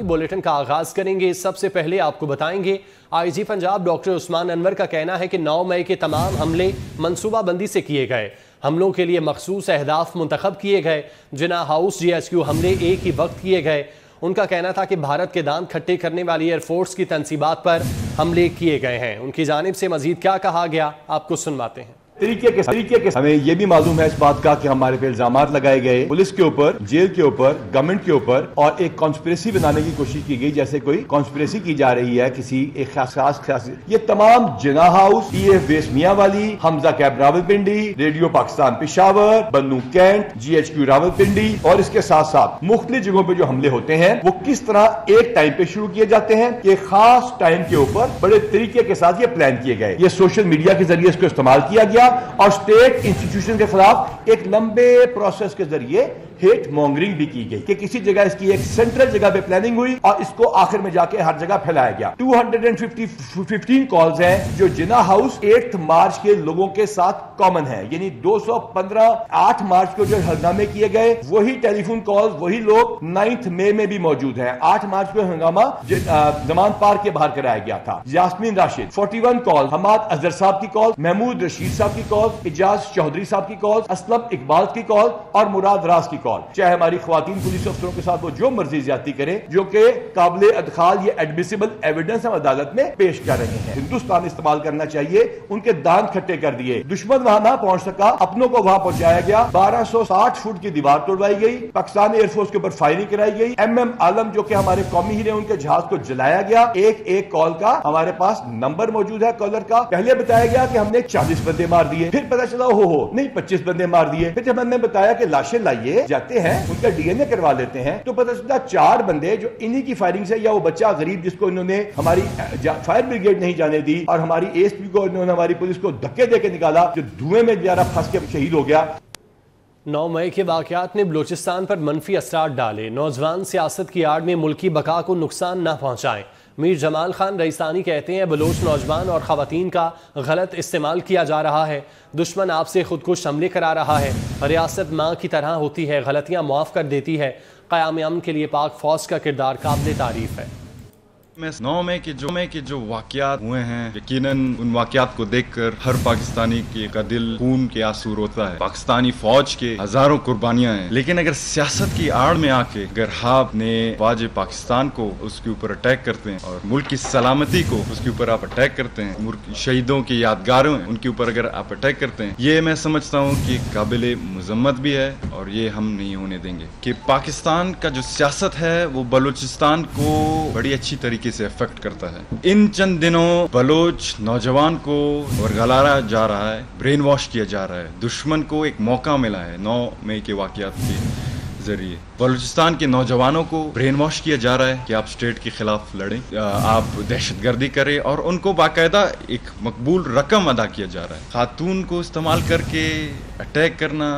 Bulletin का आगाज करेंगे। सबसे पहले आपको बताएंगे आईजी पंजाब डॉक्टर उस्मान अनवर का कहना है कि 9 मई के तमाम हमले मनसूबाबंदी से किए गए। हमलों के लिए मखसूस अहदाफ मुंतखब किए गए। जिना हाउस GHQ हमले एक ही वक्त किए गए। उनका कहना था कि भारत के दांत खट्टे करने वाली एयरफोर्स की तनसीबात पर हमले किए गए हैं। उनकी जानिब से मजीद क्या कहा गया आपको सुनवाते हैं। तरीके के हमें ये भी मालूम है इस बात का कि हमारे पे इल्जामात लगाए गए पुलिस के ऊपर, जेल के ऊपर, गवर्नमेंट के ऊपर, और एक कॉन्स्पिरेसी बनाने की कोशिश की गई, जैसे कोई कॉन्स्पिरेसी की जा रही है किसी एक खास। ये तमाम Jinnah house, TF base Mianwali, Hamza कैब Rawalpindi, radio Pakistan Peshawar, Bannu cantt, GHQ Rawalpindi और इसके साथ साथ मुख्तलिफ जगहों पे जो हमले होते हैं वो किस तरह एक टाइम पे शुरू किए जाते हैं, एक खास टाइम के ऊपर बड़े तरीके के साथ ये प्लान किए गए। ये सोशल मीडिया के जरिए इसको इस्तेमाल किया गया और स्टेट इंस्टीट्यूशन के खिलाफ एक लंबे प्रोसेस के जरिए हेट मॉन्गरिंग भी की गई कि किसी जगह इसकी एक सेंट्रल जगह पे प्लानिंग हुई और इसको आखिर में जाके हर जगह फैलाया गया। 215 कॉल्स हैं जो जिना हाउस 8 मार्च के लोगों के साथ कॉमन है, यानी 215 8 मार्च को जो हंगामे किए गए वही टेलीफोन कॉल्स वही लोग 9 मई में भी मौजूद हैं। 8 मार्च को हंगामा जमान पार्क के बाहर कराया गया था। यास्मीन राशिद 41 कॉल, हमाद अजहर साहब की कॉल, महमूद रशीद साहब की कॉल, इजाज चौधरी साहब की कॉल, असलम इकबाल की कॉल और मुराद राज की कॉल। चाहे हमारी ख्वातीन पुलिस अफसरों के साथ वो जो मर्जी ज्यादती करें जो कि काबिले अदखाल ये एडमिसिबल एविडेंस हम अदालत में पेश कर रहे हैं। हिंदुस्तान इस्तेमाल करना चाहिए, उनके दांत खट्टे कर दिए। दुश्मन वहां ना पहुंच सका, अपनों को वहां पहुंचाया गया। 1260 फुट की दीवार तोड़वाई गई, पाकिस्तानी एयरफोर्स के ऊपर फायरिंग कराई गई। MM आलम जो कि हमारे कौमी हीरे, उनके जहाज को जलाया गया। एक कॉल का हमारे पास नंबर मौजूद है कॉलर का। पहले बताया गया कि हमने 40 बंदे मार दिए, फिर पता चला हो नहीं 25 बंदे मार दिए। फिर जब हमने बताया कि लाशें लाइए जाते हैं उनका DNA करवा लेते हैं तो पता चला 4 बंदे जो इन्हीं की फायरिंग से, या वो बच्चा गरीब जिसको इन्होंने हमारी फायर ब्रिगेड नहीं जाने दी और हमारी ASP को इन्होंने हमारी पुलिस को धक्के देके निकाला, जो धुएं में बेचारा फंस के शहीद हो गया। 9 मई के वाकयात ने बलूचिस्तान पर मनफी असरात डाले। नौजवान सियासत की आड़ में मुल्की बका को नुकसान न पहुंचाएं। मीर जमाल खान रईसानी कहते हैं बलोच नौजवान और खवातीन का गलत इस्तेमाल किया जा रहा है। दुश्मन आपसे खुदकुश हमले करा रहा है। रियासत माँ की तरह होती है, गलतियाँ माफ़ कर देती है। क़याम अमन के लिए पाक फौज का किरदार काबिल तारीफ है। 9 मई के जो वाकयात हुए हैं, यकीनन उन वाकयात को देखकर हर पाकिस्तानी का दिल खून के आंसू रोता है। पाकिस्तानी फौज के हजारों कुर्बानियां हैं, लेकिन अगर सियासत की आड़ में आके अगर आप ने फौज पाकिस्तान को उसके ऊपर अटैक करते हैं और मुल्क की सलामती को उसके ऊपर आप अटैक करते हैं, मुल्क शहीदों की यादगारों उनके ऊपर अगर आप अटैक करते हैं, ये मैं समझता हूँ कि काबिल मुजम्मत भी है और ये हम नहीं होने देंगे। कि पाकिस्तान का जो सियासत है वो बलूचिस्तान को बड़ी अच्छी तरीके से इफेक्ट करता है। इन चंद दिनों बलोच नौजवान को वरगलाया जा रहा है, ब्रेन वॉश किया जा रहा है। दुश्मन को एक मौका मिला है 9 मई के वाकयात के जरिए। बलूचिस्तान के नौजवानों को ब्रेन वॉश किया जा रहा है कि आप स्टेट के खिलाफ लड़ें, आप दहशतगर्दी करें और उनको बाकायदा एक मकबूल रकम अदा किया जा रहा है। खातून को इस्तेमाल करके अटैक करना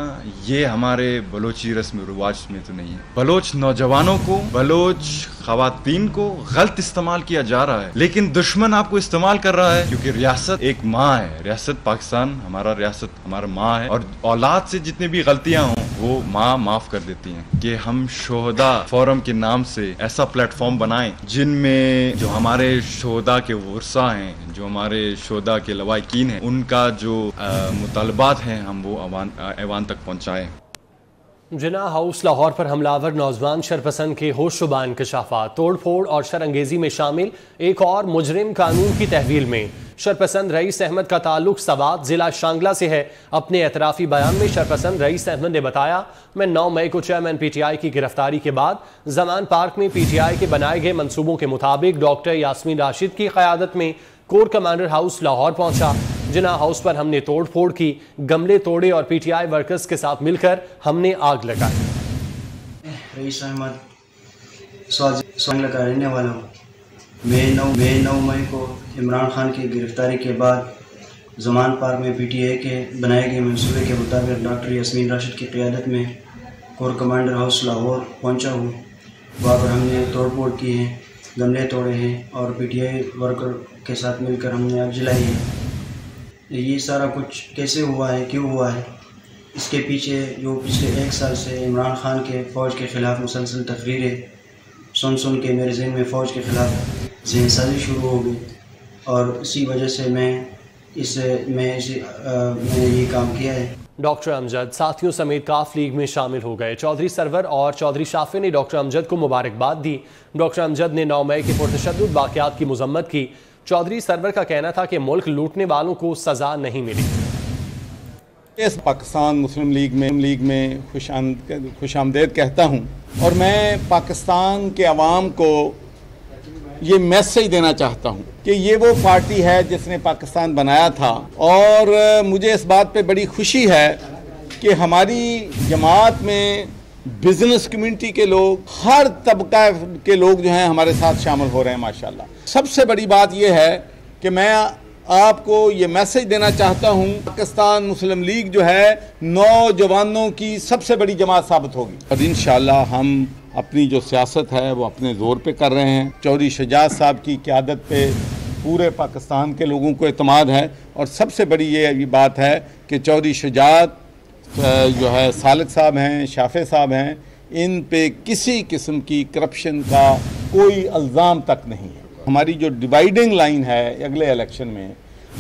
ये हमारे बलोची रस्म रिवाज में तो नहीं है। बलोच नौजवानों को, बलोच खवातीन को गलत इस्तेमाल किया जा रहा है, लेकिन दुश्मन आपको इस्तेमाल कर रहा है क्योंकि रियासत एक माँ है। रियासत पाकिस्तान रियासत हमारा माँ है और औलाद से जितनी भी गलतियां हों वो माँ माफ कर देती हैं। कि हम शोहदा फोरम के नाम से ऐसा प्लेटफॉर्म बनाएं जिनमें जो हमारे शोहदा के वर्सा हैं, जो हमारे शोहदा के लवाकिन हैं, उनका जो मुतालबात हैं हम वो ऐवान तक पहुँचाएँ। जिना हाउस लाहौर पर हमलावर नौजवान शरपसंद के होशुबा इंकशाफात, तोड़ फोड़ और शरअंगेजी में शामिल एक और मुजरिम कानून की तहवील में। शरपसंद रईस अहमद का ताल्लुक सवात जिला शांगला से है। अपने एतराफ़ी बयान में शरपसंद रईस अहमद ने बताया, मैं 9 मई को चेयरमैन PTI की गिरफ्तारी के बाद जमान पार्क में PTI के बनाए गए मनसूबों के मुताबिक डॉक्टर यास्मीन राशिद की क़यादत में कोर कमांडर हाउस लाहौर पहुंचा। जिना हाउस पर हमने तोड़ फोड़ की, गमले तोड़े और PTI वर्कर्स के साथ मिलकर हमने आग लगाई। रईस अहमद शांगला का रहने वाला हूँ। मैं 9 मई को इमरान खान की गिरफ्तारी के बाद जमान पार्क में PTI के बनाए गए मंसूबे के मुताबिक डॉक्टर यास्मीन राशिद की क़यादत में कोर कमांडर हाउस लाहौर पहुंचा हूँ। वहाँ पर हमने तोड़ फोड़ की है, गमले तोड़े हैं और PTI वर्कर के साथ मिलकर हमने आग जलाई है। ये सारा कुछ कैसे हुआ है, क्यों हुआ है, इसके पीछे जो पिछले 1 साल से इमरान खान के फ़ौज के ख़िलाफ़ मुसलसल तकरीरें सुन के मेरे जहन में फ़ौज के ख़िलाफ़ जहनसाजी शुरू हो गई और इसी वजह से मैंने ये काम किया है। डॉक्टर अमजद साथियों समेत काफ लीग में शामिल हो गए। चौधरी सरवर और चौधरी शाफी ने डॉक्टर अमजद को मुबारकबाद दी। डॉक्टर अमजद ने 9 मई के पुरतशद्दुद वाक़यात की मज़म्मत की। चौधरी सरवर का कहना था कि मुल्क लूटने वालों को सज़ा नहीं मिली। इस पाकिस्तान मुस्लिम लीग में खुशामदेद कहता हूँ और मैं पाकिस्तान के अवाम को ये मैसेज देना चाहता हूँ कि ये वो पार्टी है जिसने पाकिस्तान बनाया था और मुझे इस बात पे बड़ी खुशी है कि हमारी जमात में बिजनेस कम्युनिटी के लोग, हर तबका के लोग जो हैं हमारे साथ शामिल हो रहे हैं माशाल्लाह। सबसे बड़ी बात ये है कि मैं आपको ये मैसेज देना चाहता हूँ, पाकिस्तान मुस्लिम लीग जो है नौजवानों की सबसे बड़ी जमात साबित होगी और इंशाअल्लाह हम अपनी जो सियासत है वो अपने ज़ोर पे कर रहे हैं। चौधरी शजात साहब की क़यादत पे पूरे पाकिस्तान के लोगों को एतमाद है और सबसे बड़ी ये बात है कि चौधरी शजात जो है सालिक साहब हैं, शाफे साहब हैं, इन पे किसी किस्म की करप्शन का कोई इल्ज़ाम तक नहीं है। हमारी जो डिवाइडिंग लाइन है अगले इलेक्शन में,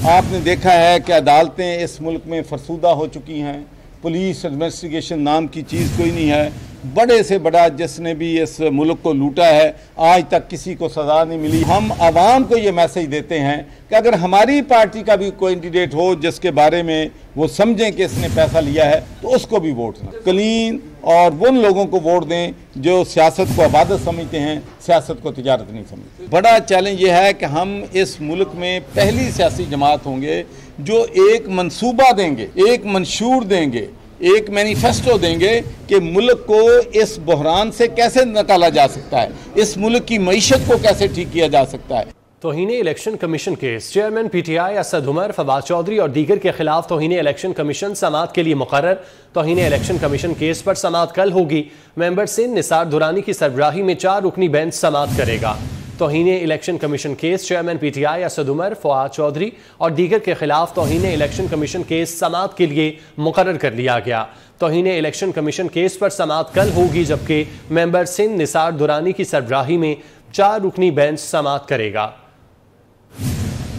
आपने देखा है कि अदालतें इस मुल्क में फरसूदा हो चुकी हैं, पुलिस इन्वेस्टिगेशन नाम की चीज़ कोई नहीं है। बड़े से बड़ा जिसने भी इस मुल्क को लूटा है आज तक किसी को सज़ा नहीं मिली। हम आवाम को ये मैसेज देते हैं कि अगर हमारी पार्टी का भी कोई कैंडिडेट हो जिसके बारे में वो समझें कि इसने पैसा लिया है तो उसको भी वोट दें, क्लीन, और उन लोगों को वोट दें जो सियासत को इबादत समझते हैं, सियासत को तिजारत नहीं समझते। बड़ा चैलेंज ये है कि हम इस मुल्क में पहली सियासी जमात होंगे जो एक मंसूबा देंगे, एक मंशूर देंगे, एक मैनिफेस्टो देंगे कि मुल्क को इस बहरान से कैसे निकाला जा सकता है, इस मुल्क की मईशत को कैसे ठीक किया जा सकता है। तौहीन election commission case, chairman PTI Asad Umar, Fawad Chaudhry और दीगर के खिलाफ तौहीन इलेक्शन कमीशन समाअत के लिए मुकर्रर। तौहीन इलेक्शन कमीशन केस पर समाअत कल होगी। मेंबर सिंध निसार दुरानी की सरबराही में 4 रुकनी बेंच समाअत करेगा। तौहीन election commission case, chairman PTI Asad Umar, Fawad Chaudhry और दीगर के खिलाफ तौहीन इलेक्शन कमीशन केस समाअत के लिए मुकर्रर कर लिया गया। तौहीन इलेक्शन कमीशन केस पर समाअत कल होगी जबकि मेंबर सिंध निसार दुरानी की सरबराही में 4 रुकनी बेंच समाअत करेगा।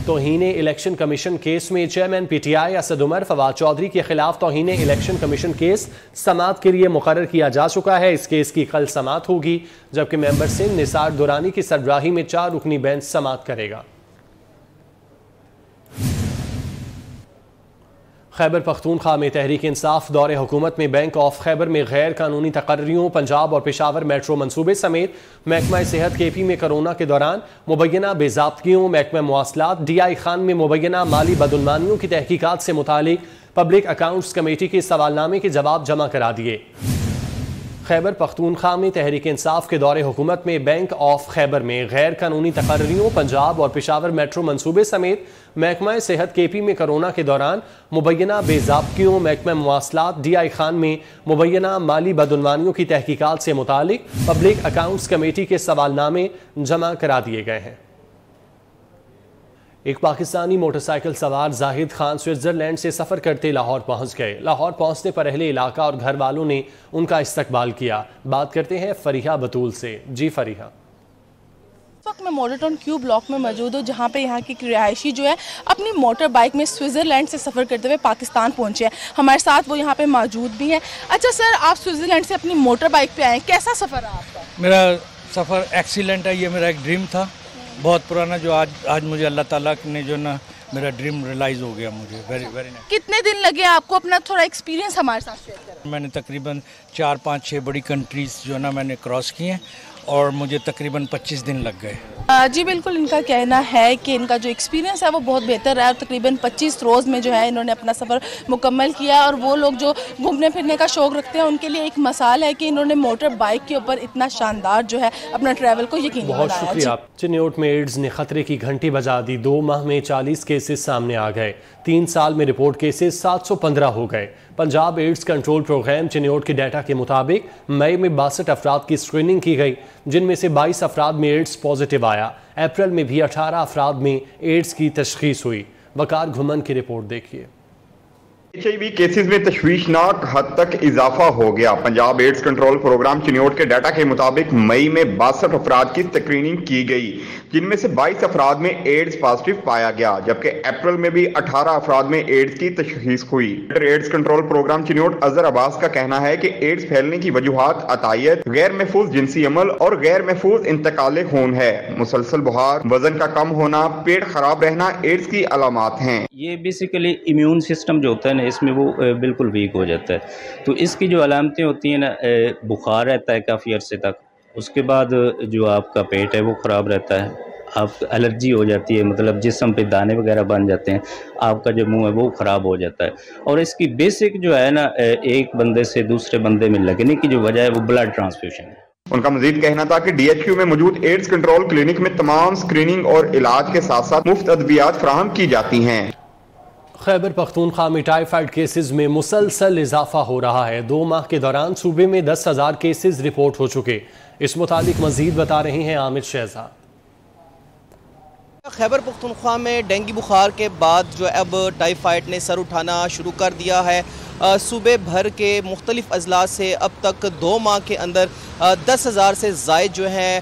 तौहीन इलेक्शन कमीशन केस में चेयरमैन PTI असद उमर, फवाद चौधरी के खिलाफ तौहीन इलेक्शन कमीशन केस समाअत के लिए मुकर्रर किया जा चुका है। इस केस की कल समाअत होगी जबकि मेंबर सिंध निसार दुरानी की सरबराही में 4 रुकनी बेंच समाअत करेगा। खैबर पख्तूनख्वा में तहरीक इंसाफ दौरे हुकूमत में बैंक ऑफ खैबर में गैर कानूनी तकर्रियों, पंजाब और पेशावर मेट्रो मनसूबे समेत महकमा सेहत KP में कोरोना के दौरान मुबैना बेज़ाब्तियों, महकमा मवासलात DI खान में मुबैना माली बदुलमानियों की तहकीकात से मुतालिक पब्लिक अकाउंट्स कमेटी के सवालनामे के जवाब जमा करा दिए। खैबर पख्तूनख्वा में तहरीक इंसाफ के दौरे हुकूमत में बैंक ऑफ खैबर में गैर कानूनी तकर्रियों, पंजाब और पेशावर मेट्रो मनसूबे समेत महकमा सेहत KP में कोरोना के दौरान मुबैना बेज़ाब्तियों, महकमा मवासलात DI खान में मुबैना माली बदुलमानियों की तहकीकात से मुतालिक पब्लिक अकाउंट्स कमेटी के सवालनामे जमा करा दिए गए हैं। एक पाकिस्तानी मोटरसाइकिल सवार जाहिद खान स्विट्जरलैंड से सफ़र करते लाहौर पहुंच गए। लाहौर पहुंचने पर अहले इलाका और घर वालों ने उनका इस्तकबाल किया। बात करते हैं फरीहा बतूल से। जी फरीहा। इस वक्त मैं मॉडल टाउन क्यू ब्लॉक में मौजूद हूँ जहाँ पे यहाँ की रिहायशी जो है अपनी मोटर बाइक में स्विट्जरलैंड से सफ़र करते हुए पाकिस्तान पहुँचे हैं। हमारे साथ वो यहाँ पे मौजूद भी हैं। अच्छा सर, आप स्विट्जरलैंड से अपनी मोटर बाइक पे आए, कैसा सफ़र रहा आपका? मेरा सफ़र एक्सीलेंट है। ये मेरा एक ड्रीम था बहुत पुराना, जो आज मुझे अल्लाह ताला ने जो ना मेरा ड्रीम रियलाइज़ हो गया मुझे। Very very nice. कितने दिन लगे आपको? अपना थोड़ा एक्सपीरियंस हमारे साथ शेयर करें। मैंने तकरीबन 4, 5, 6 बड़ी कंट्रीज़ जो ना मैंने क्रॉस किए हैं और मुझे तकरीबन 25 दिन लग गए। जी बिल्कुल, इनका कहना है कि इनका जो एक्सपीरियंस है वो बहुत बेहतर रहा और तकरीबन 25 रोज़ में जो है इन्होंने अपना सफ़र मुकम्मल किया। और वो लोग जो घूमने फिरने का शौक़ रखते हैं उनके लिए एक मिसाल है कि इन्होंने मोटर बाइक के ऊपर इतना शानदार जो है अपना ट्रैवल को यकीनी बनाया। बहुत शुक्रिया। चिन्योट में एड्स ने खतरे की घंटी बजा दी। 2 माह में 40 केसेस सामने आ गए। 3 साल में रिपोर्ट केसेस 715 हो गए। Punjab AIDS control programme Chiniot के डाटा के मुताबिक मई में 62 अफराद की स्क्रीनिंग की गई जिनमें से 22 अफराद में एड्स पॉजिटिव आया। अप्रैल में भी 18 अफराद में एड्स की तशखीस हुई। वकार घुमन की रिपोर्ट देखिए। HIV केसेस में तशवीशनाक हद तक इजाफा हो गया। Punjab AIDS control programme Chiniot के डाटा के मुताबिक मई में 62 अफराद की स्क्रीनिंग की गई, जिनमें से 22 अफराद में एड्स पॉजिटिव पाया गया, जबकि अप्रैल में भी 18 अफराद में एड्स की तशखीस हुई। AIDS control programme Chiniot Azhar Abbas का कहना है कि एड्स फैलने की वजूहात अतायत, गैर महफूज जिनसी अमल और गैर महफूज इंतकाल खून है। मुसलसल बुखार, वजन का कम होना, पेट खराब रहना एड्स की अलामात हैं। ये बेसिकली इम्यून सिस्टम जो होता है ना, इसमें वो बिल्कुल वीक हो जाता है। तो इसकी जो अलामतें होती हैं ना, बुखार रहता है काफ़ी अरसे तक, उसके बाद जो आपका पेट है वो ख़राब रहता है, आप एलर्जी हो जाती है, मतलब जिस्म पे दाने वगैरह बन जाते हैं, आपका जो मुंह है वो ख़राब हो जाता है। और इसकी बेसिक जो है ना, एक बंदे से दूसरे बंदे में लगने की जो वजह है वो ब्लड ट्रांसफ्यूशन है। उनका मजीद कहना था कि DHQ में मौजूद एड्स कंट्रोल क्लिनिक में तमाम स्क्रीनिंग और इलाज के साथ साथ मुफ्त अद्वियात फराहम की जाती हैं। खैबर पख्तूनख्वा में टाइफाइड केसेस में मुसलसल इजाफा हो रहा है। 2 माह के दौरान सूबे में 10,000 केसेस रिपोर्ट हो चुके। इस मुताबिक मजीद बता रहे हैं आमिर शहजाद। खैबर पख्तूनख्वा में डेंगू बुखार के बाद जो अब टाइफाइड ने सर उठाना शुरू कर दिया है। सूबे भर के मुख्तलिफ अजला से अब तक 2 माह के अंदर 10,000 से ज़ायद जो हैं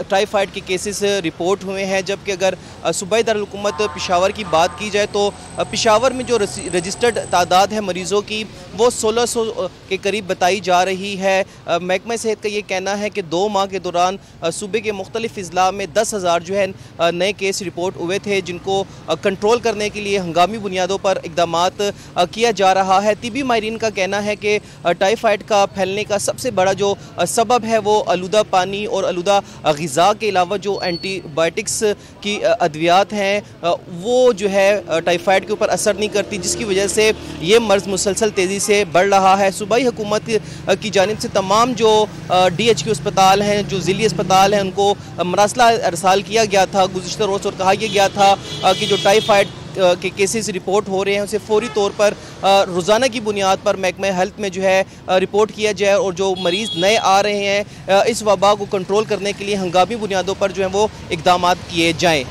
टाइफाइड के केसेस रिपोर्ट हुए हैं, जबकि अगर सूबाई दारुल-हुकूमत पेशावर की बात की जाए तो पेशावर में जो रजिस्टर्ड तादाद है मरीज़ों की वो 1600 के करीब बताई जा रही है। महकमा सेहत का ये कहना है कि 2 माह के दौरान सूबे के मुख्तलिफ अजला में 10,000 जो है नए केस रिपोर्ट हुए थे, जिनको कंट्रोल करने के लिए हंगामी बुनियादों पर इक़दामात किया जा रहा है। तिबी माहिरीन का कहना है कि टाइफाइड का फैलने का सबसे बड़ा जो सबब है वो आलूदा पानी और आलूदा ग़िज़ा के अलावा जो एंटीबायोटिक्स की अद्वियात हैं वो जो है टाइफाइड के ऊपर असर नहीं करती, जिसकी वजह से ये मर्ज़ मुसलसल तेज़ी से बढ़ रहा है। सूबाई हुकूमत की जानिब से तमाम जो DHQ अस्पताल हैं, जो ज़िली अस्पताल हैं, उनको मरासला अरसाल किया गया था गुज़िश्ता रोज़, और कहा यह गया था कि जो टाइफाइड के केसेस रिपोर्ट हो रहे हैं उसे फौरी तौर पर रोज़ाना की बुनियाद पर महकमा हेल्थ में जो है रिपोर्ट किया जाए, और जो मरीज़ नए आ रहे हैं इस वबा को कंट्रोल करने के लिए हंगामी बुनियादों पर जो है वो इक़दामात किए जाएँ।